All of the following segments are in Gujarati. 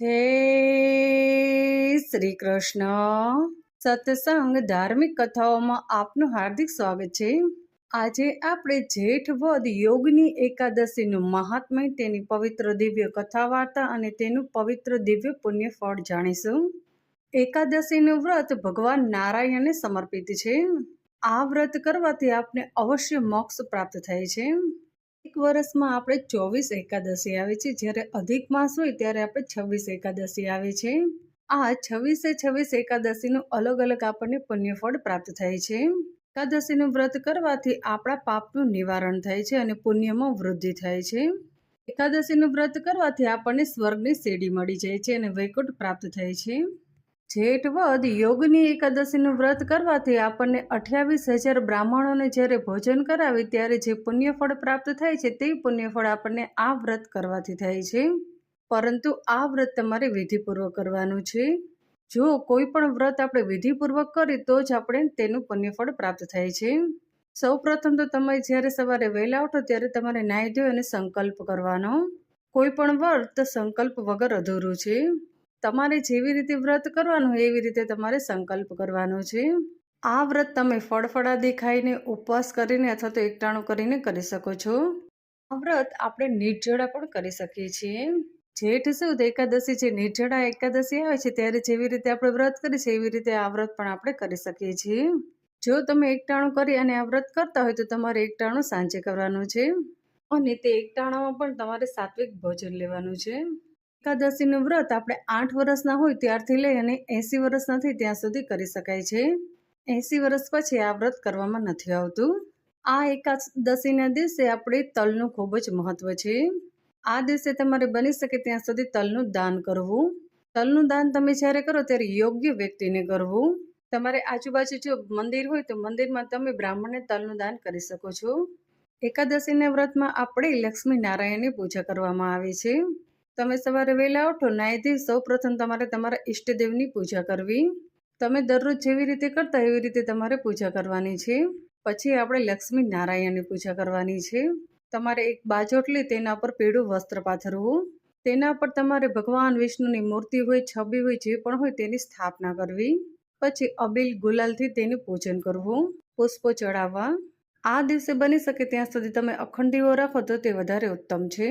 જય શ્રી કૃષ્ણ. સત્સંગ ધાર્મિક કથાઓમાં આપનું હાર્દિક સ્વાગત છે. આજે આપણે જેઠ વદ યોગની એકાદશીનું મહાત્મ્ય, તેની પવિત્ર દિવ્ય કથા વાર્તા અને તેનું પવિત્ર દિવ્ય પુણ્ય ફળ જાણીશું. એકાદશીનું વ્રત ભગવાન નારાયણને સમર્પિત છે. આ વ્રત કરવાથી આપને અવશ્ય મોક્ષ પ્રાપ્ત થાય છે. એક વર્ષમાં આપણે 24 એકાદશી આવે છે, જ્યારે અધિક માસ હોય ત્યારે આપણે 26 એકાદશી આવે છે. આ 26 એકાદશીનું અલગ અલગ આપણને પુણ્યફળ પ્રાપ્ત થાય છે. એકાદશીનું વ્રત કરવાથી આપણા પાપનું નિવારણ થાય છે અને પુણ્યમાં વૃદ્ધિ થાય છે. એકાદશીનું વ્રત કરવાથી આપણને સ્વર્ગની સીડી મળી જાય છે અને વૈકુંઠ પ્રાપ્ત થાય છે. જેઠ વદ યોગની એકાદશીનું વ્રત કરવાથી આપણને 28,000 બ્રાહ્મણોને જ્યારે ભોજન કરાવી ત્યારે જે પુણ્યફળ પ્રાપ્ત થાય છે તે પુણ્યફળ આપણને આ વ્રત કરવાથી થાય છે. પરંતુ આ વ્રત તમારે વિધિપૂર્વક કરવાનું છે. જો કોઈ પણ વ્રત આપણે વિધિપૂર્વક કરીએ તો જ આપણે તેનું પુણ્યફળ પ્રાપ્ત થાય છે. સૌ પ્રથમ તો તમે જ્યારે સવારે વહેલા ઉઠો ત્યારે તમારે નાહી ધોઈ અને સંકલ્પ કરવાનો. કોઈ પણ વ્રત સંકલ્પ વગર અધૂરું છે. તમારે જેવી રીતે વ્રત કરવાનું હોય એવી રીતે તમારે સંકલ્પ કરવાનો છે. આ વ્રત તમે ફળફળાદી ખાઈને, ઉપવાસ કરીને અથવા તો એકટાણું કરીને કરી શકો છો. આ વ્રત આપણે નિર્જળા પણ કરી શકીએ છીએ. જેઠ સુદ એકાદશી, જે નિર્જળા એકાદશી આવે છે ત્યારે જેવી રીતે આપણે વ્રત કરીએ છીએ એવી રીતે આ વ્રત પણ આપણે કરી શકીએ છીએ. જો તમે એકટાણું કરી અને આ વ્રત કરતા હોય તો તમારે એકટાણું સાંજે કરવાનું છે અને તે એકટાણામાં પણ તમારે સાત્વિક ભોજન લેવાનું છે. એકાદશીનું વ્રત આપણે 8 વર્ષના હોય ત્યારથી લઈ અને 80 વર્ષના થાય ત્યાં સુધી કરી શકાય છે. 80 વર્ષ પછી આ વ્રત કરવામાં નથી આવતું. આ એકાદશીના દિવસે આપણે તલનું ખૂબ જ મહત્વ છે. આ દિવસે તમારે બની શકે ત્યાં સુધી તલનું દાન કરવું. તલનું દાન તમે જ્યારે કરો ત્યારે યોગ્ય વ્યક્તિને કરવું. તમારે આજુબાજુ જો મંદિર હોય તો મંદિરમાં તમે બ્રાહ્મણને તલનું દાન કરી શકો છો. એકાદશીના વ્રતમાં આપણે લક્ષ્મી નારાયણની પૂજા કરવામાં આવે છે. તમે સવારે વહેલા ઉઠો, નાહી ધોઈ સૌ પ્રથમ તમારે તમારા ઈષ્ટદેવની પૂજા કરવી. તમે દરરોજ જેવી રીતે કરતા એવી રીતે તમારે પૂજા કરવાની છે. પછી આપણે લક્ષ્મી નારાયણની પૂજા કરવાની છે. તમારે એક બાજોટ લઈ તેના પર પીળું વસ્ત્ર પાથરવું. તેના પર તમારે ભગવાન વિષ્ણુની મૂર્તિ હોય, છબી હોય, જે પણ હોય તેની સ્થાપના કરવી. પછી અબીલ ગુલાલથી તેનું પૂજન કરવું, પુષ્પો ચડાવવા. આ દિવસે બની શકે ત્યાં સુધી તમે અખંડ દીવો રાખો તો તે વધારે ઉત્તમ છે.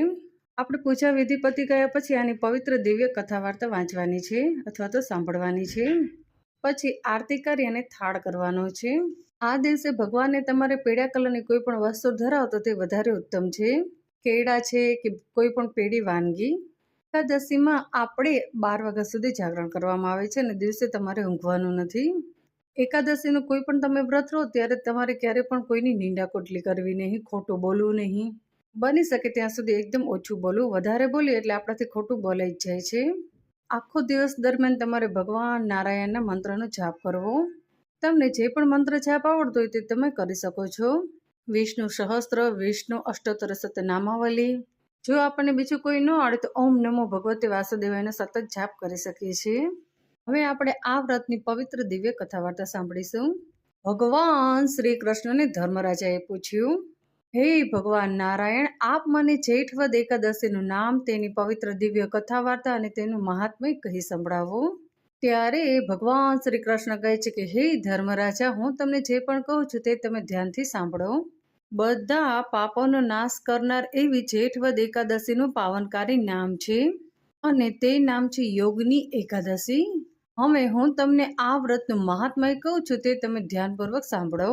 આપણે પૂજા વિધિ પતી ગયા પછી આની પવિત્ર દિવ્ય કથા વાર્તા વાંચવાની છે અથવા તો સાંભળવાની છે. પછી આરતી કરી અને થાળ કરવાનો છે. આ દિવસે ભગવાનને તમારે પીળા કલરની કોઈ પણ વસ્તુ ધરાવો તો તે વધારે ઉત્તમ છે. કેળા છે કે કોઈ પણ પીળી વાનગી. એકાદશીમાં આપણે 12 વાગ્યા સુધી જાગરણ કરવામાં આવે છે અને દિવસે તમારે ઊંઘવાનું નથી. એકાદશીનું કોઈ પણ તમે વ્રત રહો ત્યારે તમારે ક્યારે પણ કોઈની નિંદા કોટલી કરવી નહીં, ખોટું બોલવું નહીં. બની શકે ત્યાં સુધી એકદમ ઓછું બોલવું. વધારે બોલીએ એટલે આપણાથી ખોટું બોલાઈ જ જાય છે. આખો દિવસ દરમિયાન તમારે ભગવાન નારાયણના મંત્રનો જાપ કરવો. તમને જે પણ મંત્ર જાપ આવડતો હોય તે તમે કરી શકો છો. વિષ્ણુ સહસ્ત્ર, વિષ્ણુ અષ્ટોત્તર શતનામાવલી. જો આપણને બીજું કોઈ ન આવડે તો ઓમ નમો ભગવતે વાસુદેવાયનો સતત જાપ કરી શકીએ છીએ. હવે આપણે આ વ્રતની પવિત્ર દિવ્ય કથા વાર્તા સાંભળીશું. ભગવાન શ્રી કૃષ્ણને ધર્મરાજાએ પૂછ્યું, હે ભગવાન નારાયણ, આપ મને જેઠ વદ એકાદશીનું નામ, તેની પવિત્ર દિવ્ય કથા વાર્તા અને તેનું મહાત્મ્ય કહી સંભળાવો. ત્યારે ભગવાન શ્રી કૃષ્ણ કહે છે કે હે ધર્મરાજા, હું તમને જે પણ કહું છું તે તમે ધ્યાનથી સાંભળો. બધા પાપોનો નાશ કરનાર એવી જેઠ વદ એકાદશીનું પાવનકારી નામ છે અને તે નામ છે યોગની એકાદશી. હવે હું તમને આ વ્રતનું મહાત્મ્ય કહું છું તે તમે ધ્યાનપૂર્વક સાંભળો.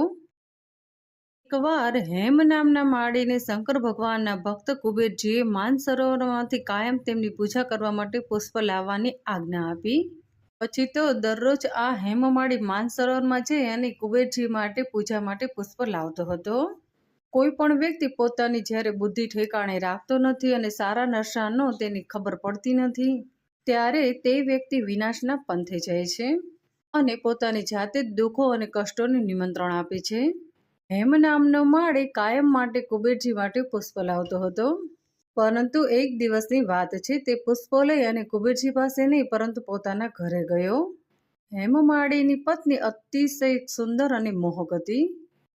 એકવાર હેમ નામના માળીને શંકર ભગવાનના ભક્ત કુબેરજીએ માનસરોવરમાંથી કાયમ તેમની પૂજા કરવા માટે પુષ્પ લાવવાની આજ્ઞા આપી. પછી તો દરરોજ આ હેમમાળી માનસરોવરમાં જઈ અને કુબેરજી માટે પૂજા માટે પુષ્પ લાવતો હતો. કોઈ પણ વ્યક્તિ પોતાની જ્યારે બુદ્ધિ ઠેકાણે રાખતો નથી અને સારા નશાનો તેની ખબર પડતી નથી ત્યારે તે વ્યક્તિ વિનાશના પંથે જાય છે અને પોતાની જાતે જ દુઃખો અને કષ્ટોને નિમંત્રણ આપે છે. હેમ નામનો માળી કાયમ માટે કુબેરજી માટે પુષ્પ લાવતો હતો. પરંતુ એક દિવસની વાત છે, તે પુષ્પો લઈ અને કુબેરજી પાસે નહીં પરંતુ પોતાના ઘરે ગયો. હેમમાળીની પત્ની અતિશય સુંદર અને મોહક હતી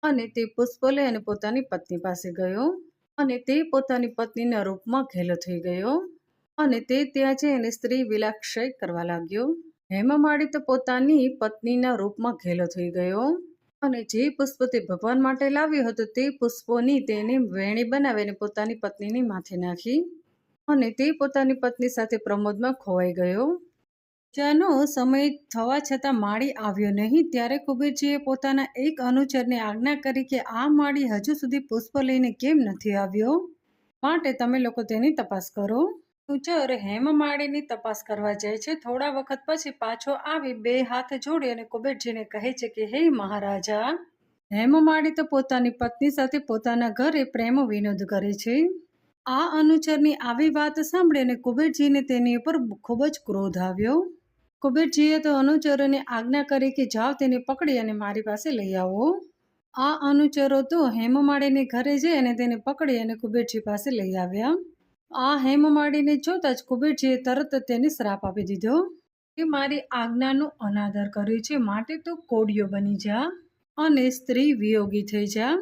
અને તે પુષ્પો લઈ અને પોતાની પત્ની પાસે ગયો અને તે પોતાની પત્નીના રૂપમાં ઘેલો થઈ ગયો. અને તે ત્યાં જઈને સ્ત્રી વિલાક્ષય કરવા લાગ્યો. હેમમાળી તો પોતાની પત્નીના રૂપમાં ઘેલો થઈ ગયો અને જે પુષ્પ તે ભગવાન માટે લાવ્યો હતો તે પુષ્પોની તેને વેણી બનાવીને પોતાની પત્નીની માથે નાખી અને તે પોતાની પત્ની સાથે પ્રમોદમાં ખોવાઈ ગયો. પૂજાનો સમય થવા છતાં માળી આવ્યો નહીં. ત્યારે કુબેરજીએ પોતાના એક અનુચરને આજ્ઞા કરી કે આ માળી હજુ સુધી પુષ્પ લઈને કેમ નથી આવ્યો, માટે તમે લોકો તેની તપાસ કરો. અનુચર હેમમાળીની તપાસ કરવા જાય છે. થોડા વખત પછી પાછો આવી 2 હાથ જોડી અને કુબેરજીને કહે છે કે હે મહારાજા, હેમમાળી તો પોતાની પત્ની સાથે પોતાના ઘરે પ્રેમ વિનોદ કરે છે. આ અનુચરની આવી વાત સાંભળી અને કુબેરજીને તેની ઉપર ખૂબ જ ક્રોધ આવ્યો. કુબેરજીએ તો અનુચરોને આજ્ઞા કરી કે જાઓ તેને પકડી અને મારી પાસે લઈ આવો. આ અનુચરો તો હેમમાળીને ઘરે જઈ અને તેને પકડી અને કુબેરજી પાસે લઈ આવ્યા. આ હેમમાળીને જોતા જ કુબેરજીએ તરત તેને શ્રાપ આપી દીધો કે મારી આજ્ઞાનો અનાદર કર્યો છે, માટે તું કોડિયો બની જા અને સ્ત્રી વિયોગી થઈ જા.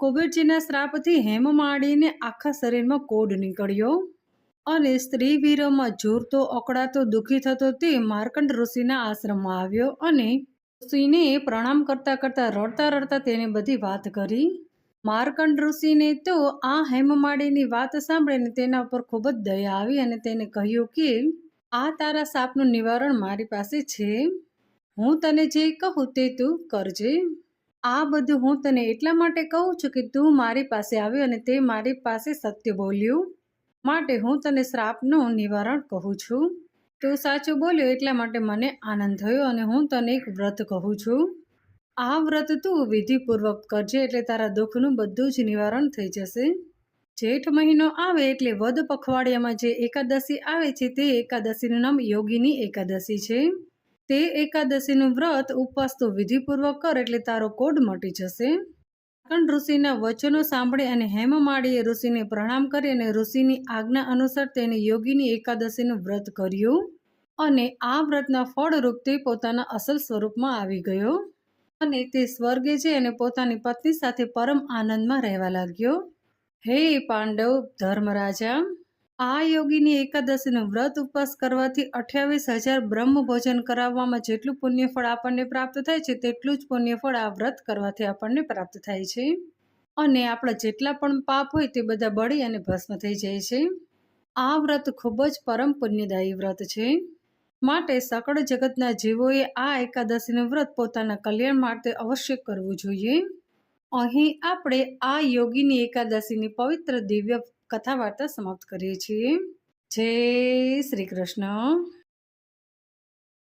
કુબેરજીના શ્રાપથી હેમમાળીને આખા શરીરમાં કોડ નીકળ્યો અને સ્ત્રી વીરોમાં ઝૂરતો, અકળાતો, દુઃખી થતો તે માર્કંડ ઋષિના આશ્રમમાં આવ્યો અને ઋષિને પ્રણામ કરતા કરતા રડતા રડતા તેને બધી વાત કરી. માર્કંડ ઋષિને તો આ હેમમાળીની વાત સાંભળીને તેના ઉપર ખૂબ જ દયા આવી અને તેને કહ્યું કે આ તારા શાપનું નિવારણ મારી પાસે છે. હું તને જે કહું તે તું કરજે. આ બધું હું તને એટલા માટે કહું છું કે તું મારી પાસે આવ્યો અને તે મારી પાસે સત્ય બોલ્યું, માટે હું તને શ્રાપનું નિવારણ કહું છું. તું સાચું બોલ્યો એટલા માટે મને આનંદ થયો અને હું તને એક વ્રત કહું છું. આ વ્રત તું વિધિપૂર્વક કરજે એટલે તારા દુઃખનું બધું જ નિવારણ થઈ જશે. જેઠ મહિનો આવે એટલે વદ પખવાડિયામાં જે એકાદશી આવે છે તે એકાદશીનું નામ યોગીની એકાદશી છે. તે એકાદશીનું વ્રત ઉપવાસ તો વિધિપૂર્વક કર એટલે તારો કોડ મટી જશે. માર્કંડ ઋષિના વચનો સાંભળી અને હેમમાળીએ ઋષિને પ્રણામ કરી અને ઋષિની આજ્ઞા અનુસાર તેને યોગીની એકાદશીનું વ્રત કર્યું અને આ વ્રતના ફળરૂપ તે પોતાના અસલ સ્વરૂપમાં આવી ગયો અને તે સ્વર્ગે જઈ અને પોતાની પત્ની સાથે પરમ આનંદમાં રહેવા લાગ્યો. હે પાંડવ ધર્મરાજા, આ યોગીની એકાદશીનું વ્રત ઉપવાસ કરવાથી 28,000 બ્રહ્મ ભોજન કરાવવામાં જેટલું પુણ્યફળ આપણને પ્રાપ્ત થાય છે તેટલું જ પુણ્યફળ આ વ્રત કરવાથી આપણને પ્રાપ્ત થાય છે અને આપણા જેટલા પણ પાપ હોય તે બધા બળી અને ભસ્મ થઈ જાય છે. આ વ્રત ખૂબ જ પરમ પુણ્યદાયી વ્રત છે, માટે સકળ જગતના જીવોએ આ એકાદશીનું વ્રત પોતાના કલ્યાણ માટે અવશ્ય કરવું જોઈએ. અહીં આપણે આ યોગીની એકાદશીની પવિત્ર દિવ્ય કથા વાર્તા સમાપ્ત કરીએ છીએ. જય શ્રી કૃષ્ણ.